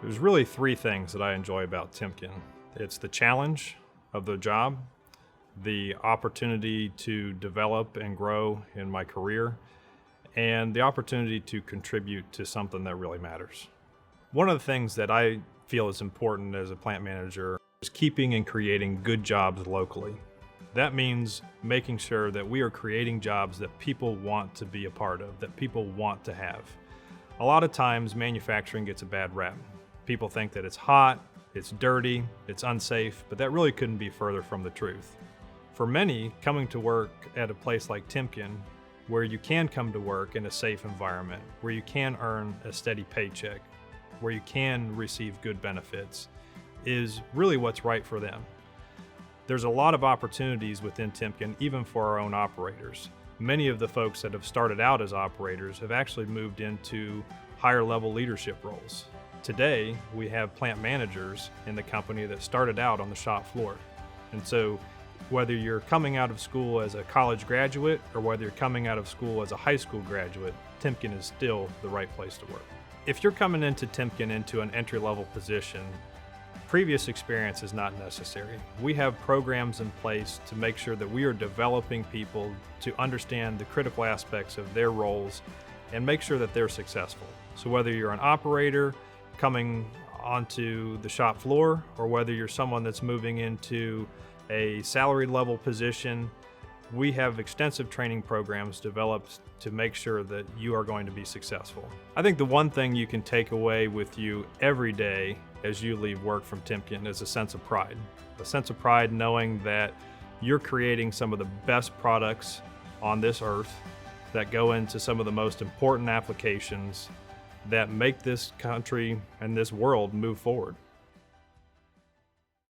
There's really three things that I enjoy about Timken. It's the challenge of the job, the opportunity to develop and grow in my career, and the opportunity to contribute to something that really matters. One of the things that I feel is important as a plant manager is keeping and creating good jobs locally. That means making sure that we are creating jobs that people want to be a part of, that people want to have. A lot of times manufacturing gets a bad rap. People think that it's hot, it's dirty, it's unsafe, but that really couldn't be further from the truth. For many, coming to work at a place like Timken, where you can come to work in a safe environment, where you can earn a steady paycheck, where you can receive good benefits, is really what's right for them. There's a lot of opportunities within Timken, even for our own operators. Many of the folks that have started out as operators have actually moved into higher level leadership roles. Today, we have plant managers in the company that started out on the shop floor. And so whether you're coming out of school as a college graduate or whether you're coming out of school as a high school graduate, Timken is still the right place to work. If you're coming into Timken into an entry-level position, previous experience is not necessary. We have programs in place to make sure that we are developing people to understand the critical aspects of their roles and make sure that they're successful. So whether you're an operator coming onto the shop floor or whether you're someone that's moving into a salaried level position, we have extensive training programs developed to make sure that you are going to be successful. I think the one thing you can take away with you every day as you leave work from Timken is a sense of pride. A sense of pride knowing that you're creating some of the best products on this earth that go into some of the most important applications that make this country and this world move forward.